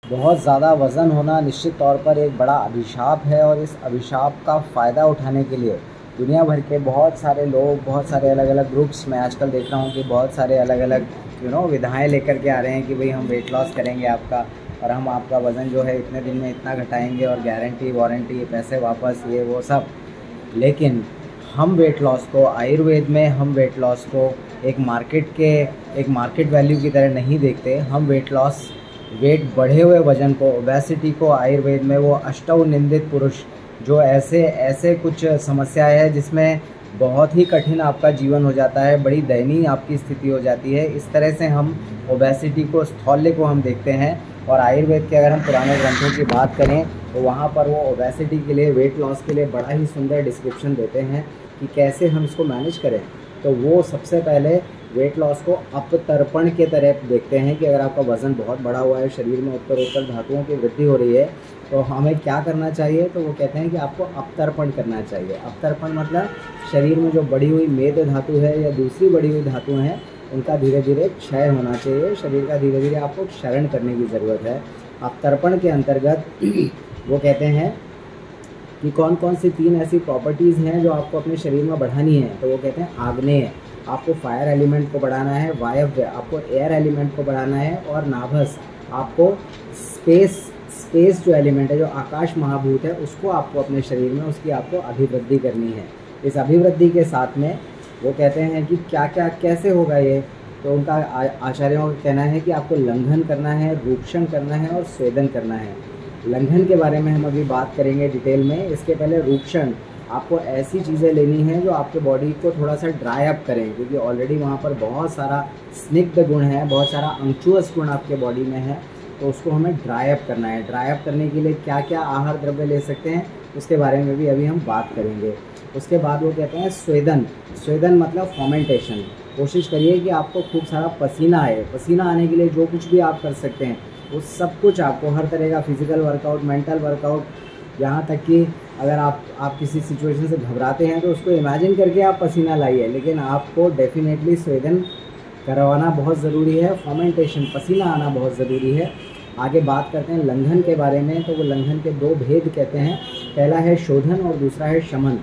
बहुत ज़्यादा वज़न होना निश्चित तौर पर एक बड़ा अभिशाप है और इस अभिशाप का फ़ायदा उठाने के लिए दुनिया भर के बहुत सारे लोग, बहुत सारे अलग-अलग ग्रुप्स मैं आजकल देख रहा हूँ कि बहुत सारे अलग-अलग विधाएँ लेकर के आ रहे हैं कि भई हम वेट लॉस करेंगे आपका और हम आपका वज़न जो है इतने दिन में इतना घटाएँगे और गारंटी, वारंटी, पैसे वापस, ये वो सब। लेकिन हम वेट लॉस को आयुर्वेद में हम वेट लॉस को एक मार्केट वैल्यू की तरह नहीं देखते। हम वेट बढ़े हुए वज़न को, ओबेसिटी को आयुर्वेद में वो अष्टौ निंदित पुरुष, जो ऐसे ऐसे कुछ समस्याएं है जिसमें बहुत ही कठिन आपका जीवन हो जाता है, बड़ी दयनीय आपकी स्थिति हो जाती है, इस तरह से हम ओबेसिटी को, स्थौल्य को हम देखते हैं। और आयुर्वेद के अगर हम पुराने ग्रंथों की बात करें तो वहाँ पर वो ओबेसिटी के लिए, वेट लॉस के लिए बड़ा ही सुंदर डिस्क्रिप्शन देते हैं कि कैसे हम इसको मैनेज करें। तो वो सबसे पहले वेट लॉस को अपतर्पण के तरह देखते हैं कि अगर आपका वज़न बहुत बढ़ा हुआ है, शरीर में उत्तरोत्तर धातुओं की वृद्धि हो रही है, तो हमें क्या करना चाहिए। तो वो कहते हैं कि आपको अपतर्पण करना चाहिए। अपतर्पण मतलब शरीर में जो बढ़ी हुई मेद धातु है या दूसरी बढ़ी हुई धातु हैं, उनका धीरे धीरे क्षय होना चाहिए। शरीर का धीरे धीरे आपको क्षरण करने की ज़रूरत है। अपतर्पण के अंतर्गत वो कहते हैं कि कौन कौन सी 3 ऐसी प्रॉपर्टीज़ हैं जो आपको अपने शरीर में बढ़ानी है। तो वो कहते हैं आग्नेय, आपको फायर एलिमेंट को बढ़ाना है, वायव्य आपको एयर एलिमेंट को बढ़ाना है, और नाभस आपको स्पेस जो एलिमेंट है, जो आकाश महाभूत है, उसको आपको अपने शरीर में, उसकी आपको अभिवृद्धि करनी है। इस अभिवृद्धि के साथ में वो कहते हैं कि क्या क्या कैसे होगा ये। तो उनका आचार्यों का कहना है कि आपको लंघन करना है, रूक्षण करना है और स्वेदन करना है। लंघन के बारे में हम अभी बात करेंगे डिटेल में। इसके पहले रूक्षण, आपको ऐसी चीज़ें लेनी हैं जो आपके बॉडी को थोड़ा सा ड्राई अप करें, क्योंकि ऑलरेडी वहाँ पर बहुत सारा स्निग्ध गुण है, बहुत सारा अंचुअस गुण आपके बॉडी में है, तो उसको हमें ड्राई अप करना है। ड्राई अप करने के लिए क्या क्या आहार द्रव्य ले सकते हैं, उसके बारे में भी अभी हम बात करेंगे। उसके बाद वो कहते हैं स्वेदन। स्वेदन मतलब फॉर्मेंटेशन। कोशिश करिए कि आपको खूब सारा पसीना आए। पसीना आने के लिए जो कुछ भी आप कर सकते हैं वो सब कुछ आपको, हर तरह का फिजिकल वर्कआउट, मेंटल वर्कआउट, यहाँ तक कि अगर आप किसी सिचुएशन से घबराते हैं तो उसको इमेजिन करके आप पसीना लाइए, लेकिन आपको डेफिनेटली स्वेदन करवाना बहुत ज़रूरी है। फॉर्मेंटेशन, पसीना आना बहुत ज़रूरी है। आगे बात करते हैं लंघन के बारे में। तो वो लंघन के 2 भेद कहते हैं। पहला है शोधन और दूसरा है शमन।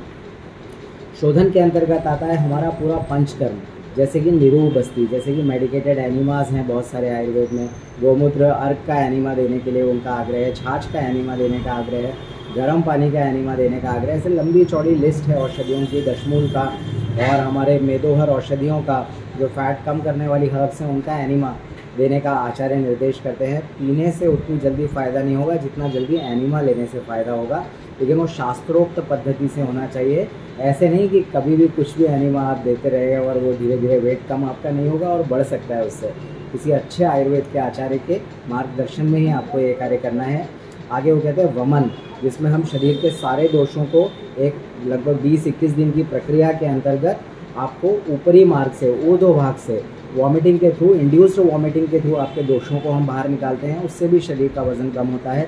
शोधन के अंतर्गत आता है हमारा पूरा पंचकर्म, जैसे कि निरूप बस्ती, जैसे कि मेडिकेटेड एनिमाज हैं बहुत सारे आयुर्वेद में। गोमूत्र अर्क का एनिमा देने के लिए उनका आग्रह है, छाछ का एनिमा देने का आग्रह है, गर्म पानी का एनिमा देने का आग्रह है। ऐसे लंबी चौड़ी लिस्ट है औषधियों की, दशमूल का और हमारे मेदोहर औषधियों का, जो फैट कम करने वाली हर्ब्स हैं उनका एनिमा देने का आचार्य निर्देश करते हैं। पीने से उतनी जल्दी फ़ायदा नहीं होगा जितना जल्दी एनिमा लेने से फ़ायदा होगा, लेकिन वो शास्त्रोक्त पद्धति से होना चाहिए। ऐसे नहीं कि कभी भी कुछ भी एनिमा आप देते रहे और वो धीरे धीरे वेट कम आपका नहीं होगा और बढ़ सकता है उससे। किसी अच्छे आयुर्वेद के आचार्य के मार्गदर्शन में ही आपको ये कार्य करना है। आगे वो कहते हैं वमन, जिसमें हम शरीर के सारे दोषों को एक लगभग 20-21 दिन की प्रक्रिया के अंतर्गत आपको ऊपरी मार्ग से, ऊर्ध्वभाग से, वॉमिटिंग के थ्रू, इंड्यूस्ड वॉमिटिंग के थ्रू आपके दोषों को हम बाहर निकालते हैं। उससे भी शरीर का वज़न कम होता है।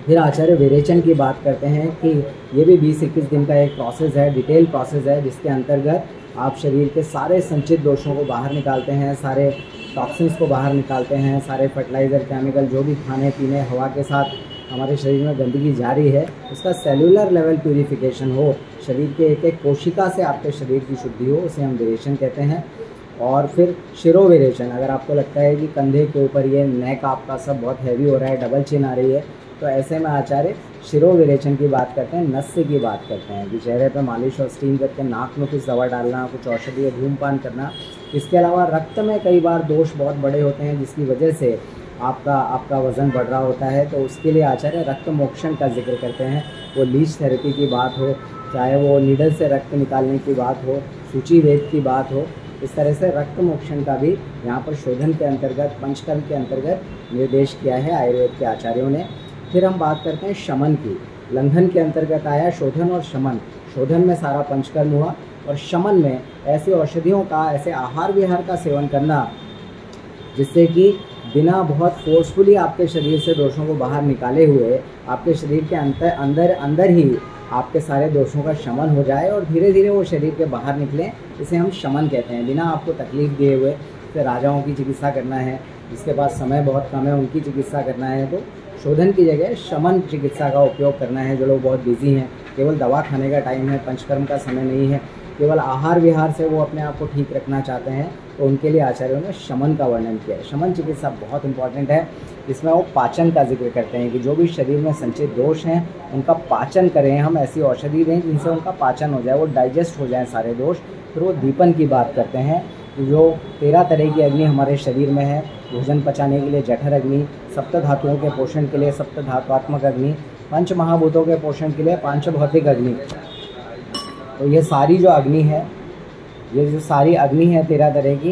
फिर आचार्य विरेचन की बात करते हैं कि ये भी 20-21 दिन का एक प्रोसेस है, डिटेल प्रोसेस है, जिसके अंतर्गत आप शरीर के सारे संचित दोषों को बाहर निकालते हैं, सारे टॉक्सिन्स को बाहर निकालते हैं, सारे फर्टिलाइज़र, केमिकल, जो भी खाने पीने, हवा के साथ हमारे शरीर में गंदगी जारी है, उसका सेलुलर लेवल प्यूरिफिकेशन हो, शरीर के एक एक कोशिका से आपके शरीर की शुद्धि हो, उसे हम विरेचन कहते हैं। और फिर शिरोविरेचन, अगर आपको लगता है कि कंधे के ऊपर ये नेक आपका सब बहुत हैवी हो रहा है, डबल चिन आ रही है, तो ऐसे में आचार्य शिरोविरेचन की बात करते हैं, नस्य की बात करते हैं कि चेहरे पर मालिश और स्टीम करके नाक में कुछ दवा डालना, कुछ औषधि, धूमपान करना। इसके अलावा रक्त में कई बार दोष बहुत बड़े होते हैं जिसकी वजह से आपका वज़न बढ़ रहा होता है, तो उसके लिए आचार्य रक्त मोक्षण का जिक्र करते हैं। वो लीच थेरेपी की बात हो, चाहे वो नीडल से रक्त निकालने की बात हो, सूची वेद की बात हो, इस तरह से रक्त मोक्षण का भी यहाँ पर शोधन के अंतर्गत, पंचकर्म के अंतर्गत निर्देश किया है आयुर्वेद के आचार्यों ने। फिर हम बात करते हैं शमन की। लंघन के अंतर्गत आया शोधन और शमन। शोधन में सारा पंचकर्म हुआ और शमन में ऐसी औषधियों का, ऐसे आहार विहार का सेवन करना जिससे कि बिना बहुत फोर्सफुली आपके शरीर से दोषों को बाहर निकाले हुए आपके शरीर के अंदर ही आपके सारे दोषों का शमन हो जाए और धीरे धीरे वो शरीर के बाहर निकलें, इसे हम शमन कहते हैं। बिना आपको तकलीफ़ दिए हुए, जैसे राजाओं की चिकित्सा करना है, जिसके पास समय बहुत कम है उनकी चिकित्सा करना है तो शोधन की जगह शमन चिकित्सा का उपयोग करना है। जो लोग बहुत बिजी हैं, केवल दवा खाने का टाइम है, पंचकर्म का समय नहीं है, केवल आहार विहार से वो अपने आप को ठीक रखना चाहते हैं, तो उनके लिए आचार्यों ने शमन का वर्णन किया है। शमन चिकित्सा बहुत इंपॉर्टेंट है। इसमें वो पाचन का जिक्र करते हैं कि जो भी शरीर में संचित दोष हैं उनका पाचन करें, हम ऐसी औषधि दें जिनसे उनका पाचन हो जाए, वो डाइजेस्ट हो जाए सारे दोष। फिर वो दीपन की बात करते हैं कि जो 13 तरह की अग्नि हमारे शरीर में है, भोजन पचाने के लिए जठर अग्नि, सप्त धातुओं के पोषण के लिए सप्त धात्वात्मक अग्नि, पंच महाभूतों के पोषण के लिए पांच भौतिक अग्नि। तो ये सारी जो अग्नि है, ये जो सारी अग्नि है 13 तरह की,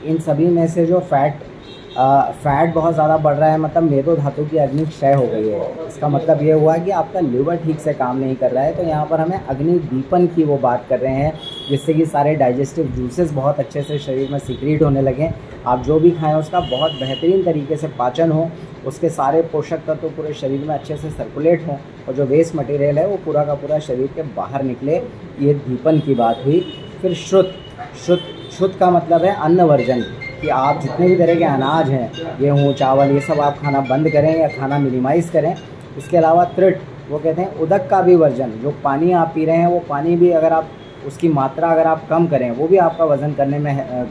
इन सभी में से जो फैट बहुत ज़्यादा बढ़ रहा है, मतलब मेदो धातु की अग्नि क्षय हो गई है। इसका मतलब ये हुआ कि आपका लिवर ठीक से काम नहीं कर रहा है। तो यहाँ पर हमें अग्नि दीपन की वो बात कर रहे हैं, जिससे कि सारे डाइजेस्टिव जूसेस बहुत अच्छे से शरीर में सीक्रेट होने लगें। आप जो भी खाएं उसका बहुत बेहतरीन तरीके से पाचन हो, उसके सारे पोषक तत्व पूरे शरीर में अच्छे से सर्कुलेट हों, और जो वेस्ट मटेरियल है वो पूरा का पूरा शरीर के बाहर निकले। ये दीपन की बात हुई। फिर शुद्ध का मतलब है अन्न वर्जन, कि आप जितने भी तरह के अनाज हैं, गेहूँ चावल ये सब आप खाना बंद करें या खाना मिनिमाइज़ करें। इसके अलावा त्रिट, वो कहते हैं उदक का भी वर्जन, जो पानी आप पी रहे हैं वो पानी भी अगर आप उसकी मात्रा अगर आप कम करें, वो भी आपका वज़न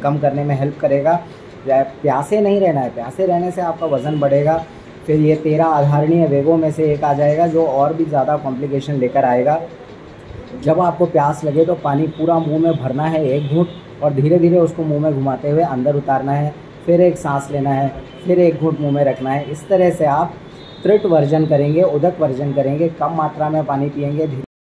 कम करने में हेल्प करेगा। प्यासे नहीं रहना है, प्यासे रहने से आपका वज़न बढ़ेगा। फिर ये 13 आधारणीय वेगों में से एक आ जाएगा जो और भी ज़्यादा कॉम्प्लिकेशन लेकर आएगा। जब आपको प्यास लगे तो पानी पूरा मुंह में भरना है 1 घूंट, और धीरे धीरे उसको मुंह में घुमाते हुए अंदर उतारना है, फिर एक सांस लेना है, फिर 1 घूंट मुंह में रखना है। इस तरह से आप त्रिट वर्जन करेंगे, उदक वर्जन करेंगे, कम मात्रा में पानी पिएंगे।